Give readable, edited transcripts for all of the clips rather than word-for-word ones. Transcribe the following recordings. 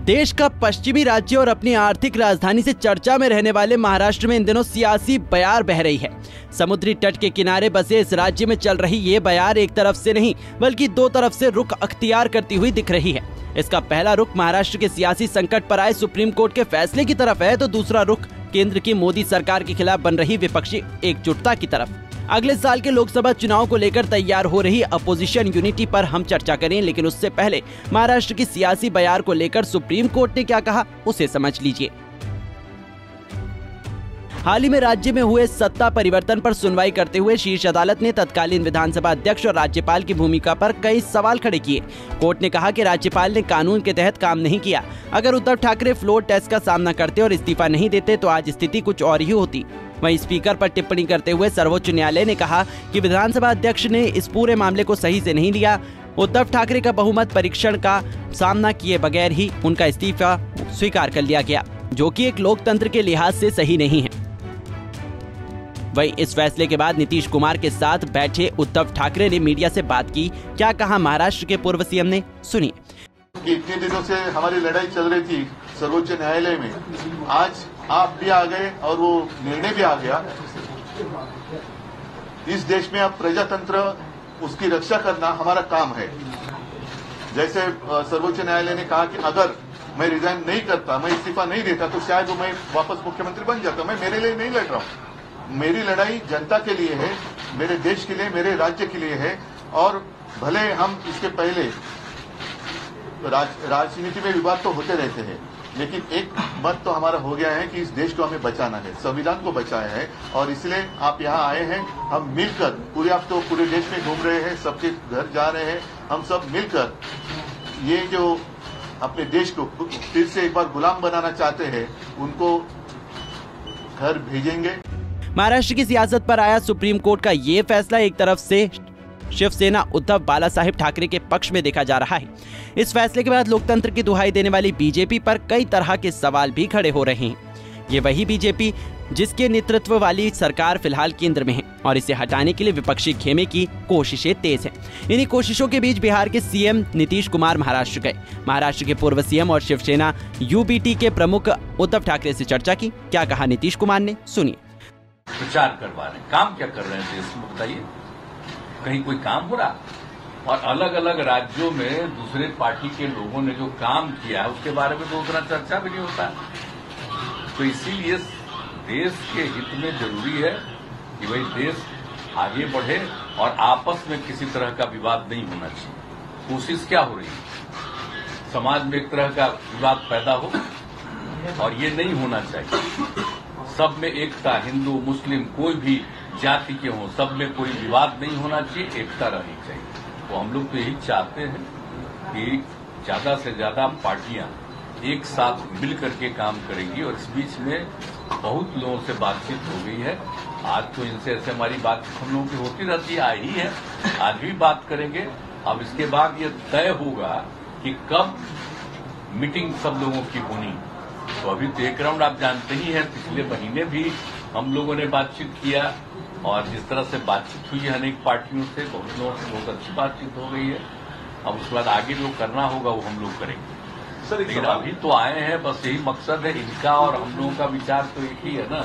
देश का पश्चिमी राज्य और अपनी आर्थिक राजधानी से चर्चा में रहने वाले महाराष्ट्र में इन दिनों सियासी बयार बह रही है। समुद्री तट के किनारे बसे इस राज्य में चल रही ये बयार एक तरफ से नहीं बल्कि दो तरफ से रुख अख्तियार करती हुई दिख रही है। इसका पहला रुख महाराष्ट्र के सियासी संकट पर आए सुप्रीम कोर्ट के फैसले की तरफ है, तो दूसरा रुख केंद्र की मोदी सरकार के खिलाफ बन रही विपक्षी एकजुटता की तरफ। अगले साल के लोकसभा चुनाव को लेकर तैयार हो रही अपोजिशन यूनिटी पर हम चर्चा करें, लेकिन उससे पहले महाराष्ट्र की सियासी बयार को लेकर सुप्रीम कोर्ट ने क्या कहा उसे समझ लीजिए। हाल ही में राज्य में हुए सत्ता परिवर्तन पर सुनवाई करते हुए शीर्ष अदालत ने तत्कालीन विधानसभा अध्यक्ष और राज्यपाल की भूमिका पर कई सवाल खड़े किए। कोर्ट ने कहा कि राज्यपाल ने कानून के तहत काम नहीं किया। अगर उद्धव ठाकरे फ्लोर टेस्ट का सामना करते और इस्तीफा नहीं देते तो आज स्थिति कुछ और ही होती। वहीं स्पीकर पर टिप्पणी करते हुए सर्वोच्च न्यायालय ने कहा कि विधानसभा अध्यक्ष ने इस पूरे मामले को सही से नहीं लिया। उद्धव ठाकरे का बहुमत परीक्षण का सामना किए बगैर ही उनका इस्तीफा स्वीकार कर लिया गया, जो कि एक लोकतंत्र के लिहाज से सही नहीं है। वहीं इस फैसले के बाद नीतीश कुमार के साथ बैठे उद्धव ठाकरे ने मीडिया से बात की। क्या कहा महाराष्ट्र के पूर्व सीएम ने, सुनिए। इतने दिनों से हमारी लड़ाई चल रही थी सर्वोच्च न्यायालय में, आज आप भी आ गए और वो निर्णय भी आ गया। इस देश में अब प्रजातंत्र, उसकी रक्षा करना हमारा काम है। जैसे सर्वोच्च न्यायालय ने कहा कि अगर मैं रिजाइन नहीं करता, मैं इस्तीफा नहीं देता तो शायद मैं वापस मुख्यमंत्री बन जाता। मैं मेरे लिए नहीं लड़ रहा हूं, मेरी लड़ाई जनता के लिए है, मेरे देश के लिए, मेरे राज्य के लिए है। और भले हम इसके पहले राजनीति में विवाद तो होते रहते हैं, लेकिन एक मत तो हमारा हो गया है कि इस देश को हमें बचाना है, संविधान को बचाया है। और इसलिए आप यहाँ आए हैं, हम मिलकर पूरे, आप तो पूरे देश में घूम रहे हैं, सबके घर जा रहे हैं, हम सब मिलकर ये जो अपने देश को फिर से एक बार गुलाम बनाना चाहते हैं उनको घर भेजेंगे। महाराष्ट्र की सियासत पर आया सुप्रीम कोर्ट का ये फैसला एक तरफ से शिवसेना उद्धव बालासाहेब ठाकरे के पक्ष में देखा जा रहा है। इस फैसले के बाद लोकतंत्र की दुहाई देने वाली बीजेपी पर कई तरह के सवाल भी खड़े हो रहे हैं। ये वही बीजेपी जिसके नेतृत्व वाली सरकार फिलहाल केंद्र में है और इसे हटाने के लिए विपक्षी खेमे की कोशिशें तेज हैं। इन्हीं कोशिशों के बीच बिहार के सीएम नीतीश कुमार महाराष्ट्र गए। महाराष्ट्र के पूर्व सीएम और शिवसेना यूबीटी के प्रमुख उद्धव ठाकरे से चर्चा की। क्या कहा नीतीश कुमार ने, सुनिए। प्रचार करवा रहे हैं, काम क्या कर रहे हैं देश में बताइए? कहीं कोई काम हो रहा? और अलग अलग राज्यों में दूसरे पार्टी के लोगों ने जो काम किया है उसके बारे में तो उतना चर्चा भी नहीं होता। तो इसीलिए देश के हित में जरूरी है कि भाई देश आगे बढ़े और आपस में किसी तरह का विवाद नहीं होना चाहिए। कोशिश क्या हो रही है? समाज में एक तरह का विवाद पैदा हो और ये नहीं होना चाहिए। सब में एकता, हिंदू मुस्लिम कोई भी जाति के हों, सब में कोई विवाद नहीं होना चाहिए, एकता रहनी चाहिए। तो हम लोग तो यही चाहते हैं कि ज्यादा से ज्यादा पार्टियां एक साथ मिल करके काम करेंगी। और इस बीच में बहुत लोगों से बातचीत हो गई है। आज तो इनसे ऐसे हमारी बातचीत हम लोगों की होती रहती है, आई ही है, आज भी बात करेंगे। अब इसके बाद ये तय होगा कि कब मीटिंग सब लोगों की होनी। तो अभी तो एक राउंड आप जानते ही हैं, पिछले महीने भी हम लोगों ने बातचीत किया और जिस तरह से बातचीत हुई है अनेक पार्टियों से, बहुत लोगों से बहुत अच्छी बातचीत हो गई है। अब उसके बाद आगे जो करना होगा वो हम लोग करेंगे। लेकिन अभी तो आए हैं, बस यही मकसद है इनका और हम लोगों का विचार तो एक ही है ना,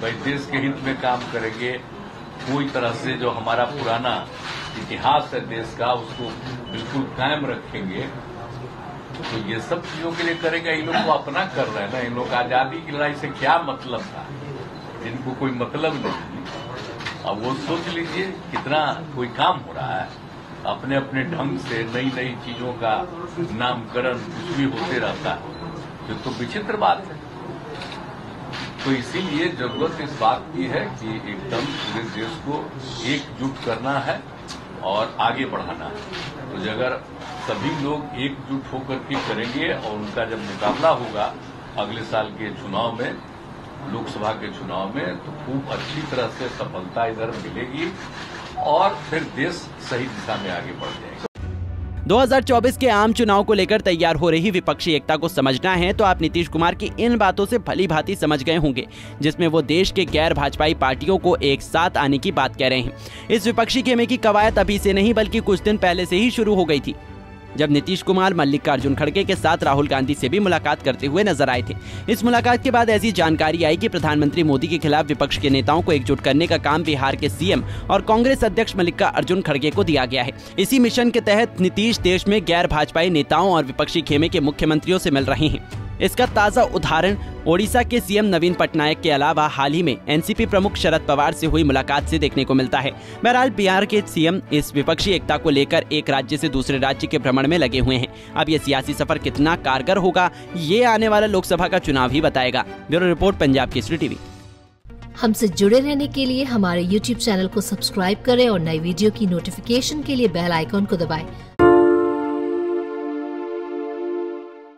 भाई देश के हित में काम करेंगे। कोई तरह से जो हमारा पुराना इतिहास है देश का उसको बिल्कुल कायम रखेंगे। तो ये सब चीजों के लिए करेगा। इन लोग को अपना कर रहे हैं ना, इन लोग आजादी की लड़ाई से क्या मतलब था? इनको कोई मतलब नहीं। अब वो सोच लीजिए कितना कोई काम हो रहा है, अपने अपने ढंग से नई नई चीजों का नामकरण कुछ भी होते रहता है, ये तो विचित्र बात है। तो इसीलिए जरूरत इस बात की है कि एकदम पूरे देश को एकजुट करना है और आगे बढ़ाना है। तो अगर सभी लोग एकजुट होकर के करेंगे और उनका जब मुकाबला होगा अगले साल के चुनाव में, लोकसभा के चुनाव में, तो खूब अच्छी तरह से सफलता इधर मिलेगी और फिर देश सही दिशा में आगे बढ़ जाएगा। 2024 के आम चुनाव को लेकर तैयार हो रही विपक्षी एकता को समझना है तो आप नीतीश कुमार की इन बातों से भली भांति समझ गए होंगे, जिसमें वो देश के गैर भाजपाई पार्टियों को एक साथ आने की बात कह रहे हैं। इस विपक्षी खेमे की कवायद अभी से नहीं बल्कि कुछ दिन पहले से ही शुरू हो गई थी। जब नीतीश कुमार मल्लिकार्जुन खड़गे के साथ राहुल गांधी से भी मुलाकात करते हुए नजर आए थे। इस मुलाकात के बाद ऐसी जानकारी आई कि प्रधानमंत्री मोदी के खिलाफ विपक्ष के नेताओं को एकजुट करने का काम बिहार के सीएम और कांग्रेस अध्यक्ष मल्लिकार्जुन खड़गे को दिया गया है। इसी मिशन के तहत नीतीश देश में गैर भाजपाई नेताओं और विपक्षी खेमे के मुख्यमंत्रियों से मिल रहे हैं। इसका ताजा उदाहरण ओडिशा के सीएम नवीन पटनायक के अलावा हाल ही में एनसीपी प्रमुख शरद पवार से हुई मुलाकात से देखने को मिलता है। बहरहाल बिहार के सीएम इस विपक्षी एकता को लेकर एक राज्य से दूसरे राज्य के भ्रमण में लगे हुए हैं। अब ये सियासी सफर कितना कारगर होगा, ये आने वाला लोकसभा का चुनाव ही बताएगा। Bureau report, Punjab Kesari TV. हमसे जुड़े रहने के लिए हमारे YouTube चैनल को सब्सक्राइब करें और नई वीडियो की नोटिफिकेशन के लिए बेल आइकॉन को दबाएं।